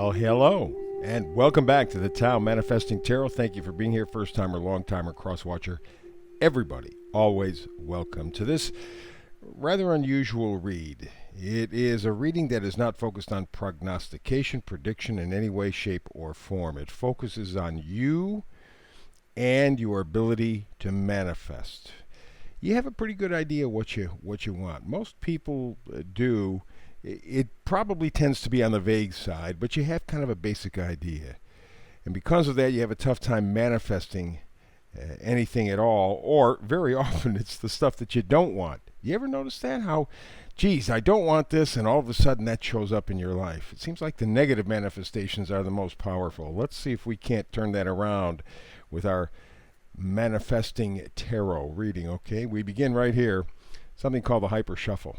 Well, hello, and welcome back to the Tao Manifesting Tarot. Thank you for being here, first timer, long timer, cross watcher. Everybody, always welcome to this rather unusual read. It is a reading that is not focused on prognostication, prediction in any way, shape, or form. It focuses on you and your ability to manifest. You have a pretty good idea what you want. Most people do. It probably tends to be on the vague side, but you have kind of a basic idea. And because of that, you have a tough time manifesting anything at all, or very often it's the stuff that you don't want. You ever notice that? How, geez, I don't want this, and all of a sudden that shows up in your life. It seems like the negative manifestations are the most powerful. Let's see if we can't turn that around with our manifesting tarot reading, okay? We begin right here, something called the Hyper Shuffle.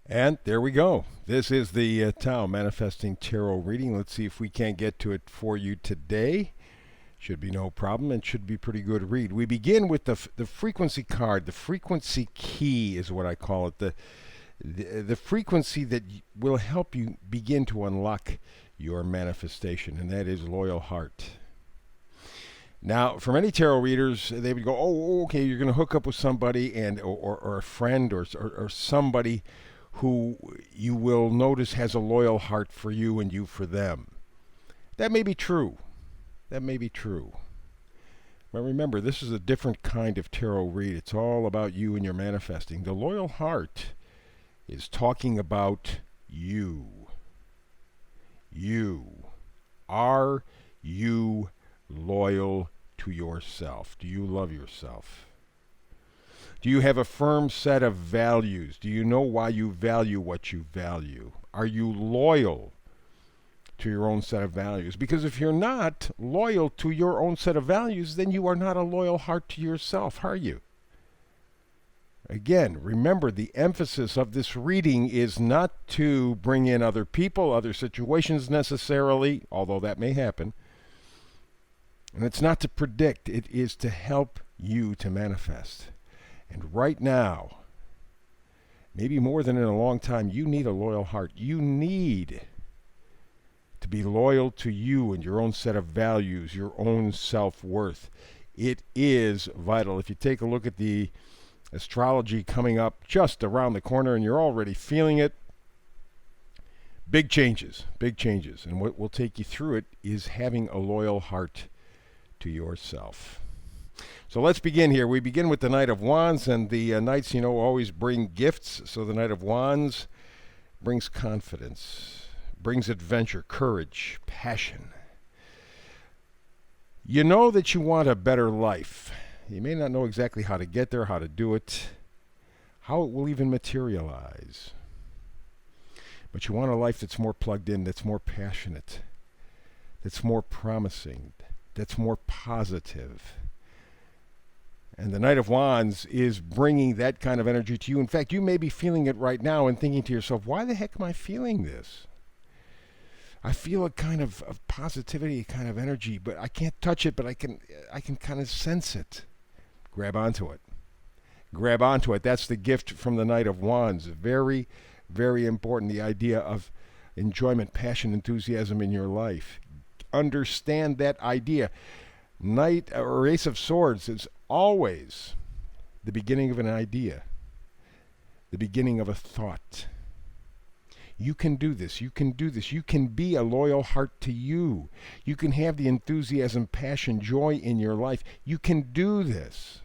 And there we go. This is the Tao Manifesting Tarot reading. Let's see if we can't get to it for you today. Should be no problem and should be pretty good read. We begin with the frequency card. The frequency key is what I call it. The frequency that will help you begin to unlock your manifestation, and that is loyal heart. Now, for many tarot readers, they would go, "Oh, okay, you're going to hook up with somebody and or a friend or somebody who you will notice has a loyal heart for you and you for them." That may be true. That may be true. But remember, this is a different kind of tarot read. It's all about you and your manifesting. The loyal heart is talking about you. You. Are you loyal to yourself? Do you love yourself? Do you have a firm set of values? Do you know why you value what you value? Are you loyal to your own set of values? Because if you're not loyal to your own set of values, then you are not a loyal heart to yourself, are you? Again, remember, the emphasis of this reading is not to bring in other people, other situations necessarily, although that may happen. And it's not to predict. It is to help you to manifest. And right now, maybe more than in a long time, you need a loyal heart. You need to be loyal to you and your own set of values, your own self-worth. It is vital. If you take a look at the astrology coming up just around the corner and you're already feeling it, big changes, big changes. And what will take you through it is having a loyal heart to yourself. So let's begin here. We begin with the Knight of Wands, and the Knights, always bring gifts. So the Knight of Wands brings confidence, brings adventure, courage, passion. You know that you want a better life. You may not know exactly how to get there, how to do it, how it will even materialize. But you want a life that's more plugged in, that's more passionate, that's more promising, that's more positive. And the Knight of Wands is bringing that kind of energy to you. In fact, you may be feeling it right now and thinking to yourself, why the heck am I feeling this? I feel a kind of positivity, a kind of energy, but I can't touch it, but I can kind of sense it. Grab onto it. Grab onto it. That's the gift from the Knight of Wands. Very, very important. The idea of enjoyment, passion, enthusiasm in your life. Understand that idea. Knight or Ace of Swords is always the beginning of an idea, the beginning of a thought. You can do this. You can do this. You can be a loyal heart to you. You can have the enthusiasm, passion, joy in your life. You can do this.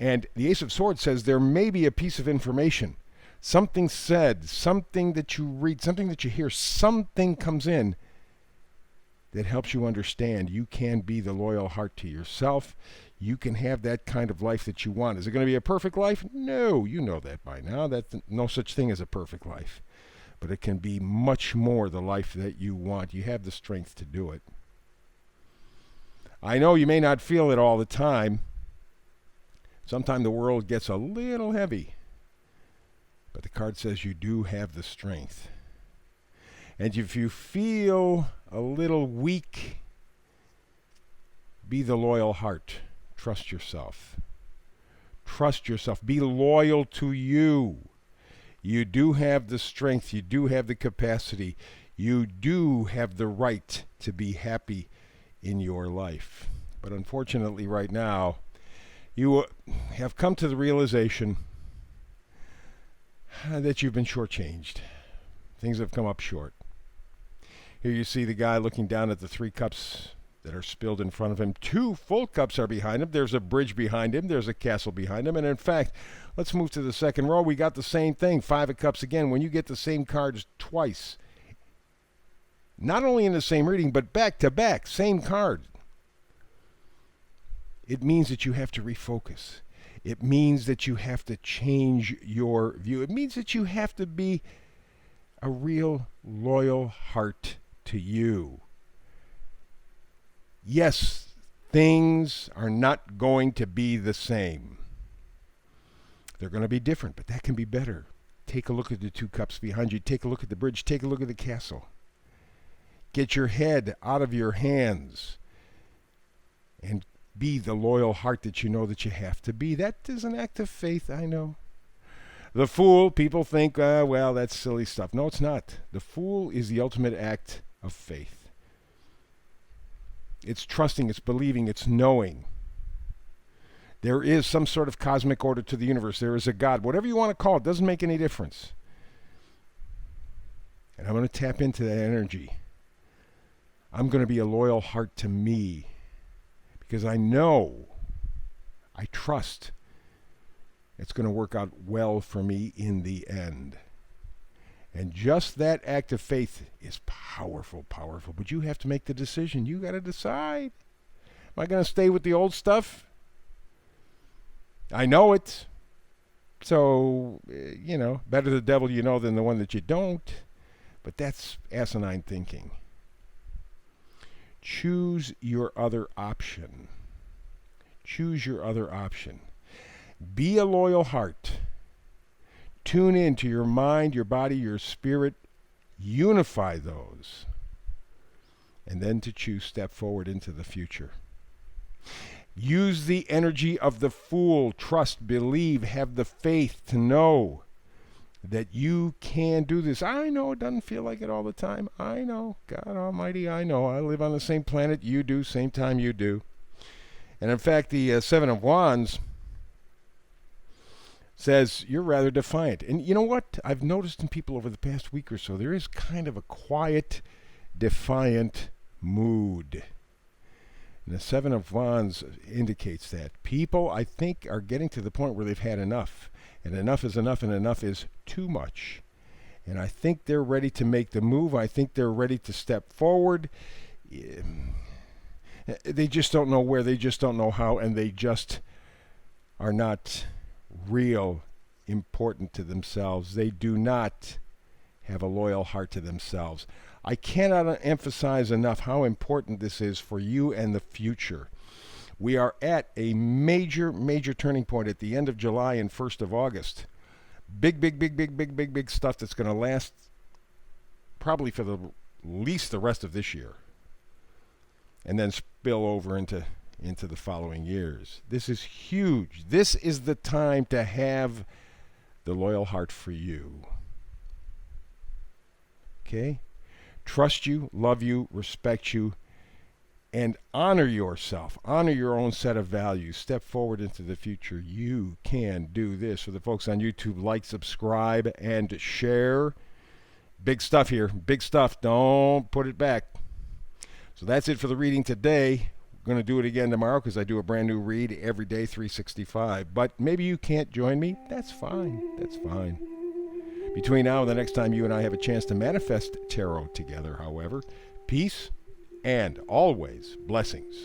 And the Ace of Swords says there may be a piece of information, something said, something that you read, something that you hear, something comes in that helps you understand you can be the loyal heart to yourself. You can have that kind of life that you want. Is it going to be a perfect life? No, you know that by now. That's no such thing as a perfect life. But it can be much more the life that you want. You have the strength to do it. I know you may not feel it all the time. Sometimes the world gets a little heavy. But the card says you do have the strength. And if you feel a little weak, be the loyal heart. Trust yourself. Trust yourself. Be loyal to you. You do have the strength. You do have the capacity. You do have the right to be happy in your life. But unfortunately, right now, you have come to the realization that you've been shortchanged. Things have come up short. Here you see the guy looking down at the 3 cups that are spilled in front of him. 2 full cups are behind him. There's a bridge behind him. There's a castle behind him. And in fact, let's move to the second row. We got the same thing. 5 of cups again. When you get the same cards twice, not only in the same reading, but back to back, same card, it means that you have to refocus. It means that you have to change your view. It means that you have to be a real loyal heart to you. Yes, things are not going to be the same. They're going to be different, but that can be better. Take a look at the 2 cups behind you. Take a look at the bridge. Take a look at the castle. Get your head out of your hands and be the loyal heart that you know that you have to be. That is an act of faith, I know. The Fool, people think, well, that's silly stuff. No, it's not. The Fool is the ultimate act of faith. It's trusting, it's believing, it's knowing. There is some sort of cosmic order to the universe. There is a God. Whatever you want to call it, doesn't make any difference. And I'm going to tap into that energy. I'm going to be a loyal heart to me because I know, I trust it's going to work out well for me in the end. And just that act of faith is powerful, powerful. But you have to make the decision. You got to decide. Am I going to stay with the old stuff? I know it. So, better the devil you know than the one that you don't. But that's asinine thinking. Choose your other option. Choose your other option. Be a loyal heart. Tune in to your mind, your body, your spirit. Unify those. And then to choose step forward into the future. Use the energy of the Fool. Trust, believe, have the faith to know that you can do this. I know it doesn't feel like it all the time. I know. God Almighty, I know. I live on the same planet you do, same time you do. And in fact, the 7 of Wands says you're rather defiant. And you know what? I've noticed in people over the past week or so, there is kind of a quiet, defiant mood. And the 7 of Wands indicates that. People, I think, are getting to the point where they've had enough. And enough is enough, and enough is too much. And I think they're ready to make the move. I think they're ready to step forward. They just don't know where. They just don't know how. And they just are not real important to themselves. They do not have a loyal heart to themselves. I cannot emphasize enough how important this is for you and the future. We are at a major, major turning point at the end of July and 1st of August. Big stuff that's going to last probably for the least the rest of this year. And then spill over into the following years. This is huge. This is the time to have the loyal heart for you. Okay? Trust you, love you, respect you, and honor yourself. Honor your own set of values. Step forward into the future. You can do this. For the folks on YouTube, like, subscribe, and share. Big stuff here. Big stuff. Don't put it back. So that's it for the reading today. We're going to do it again tomorrow because I do a brand new read every day, 365. But maybe you can't join me. That's fine. That's fine. Between now and the next time you and I have a chance to manifest tarot together, however, peace and always blessings.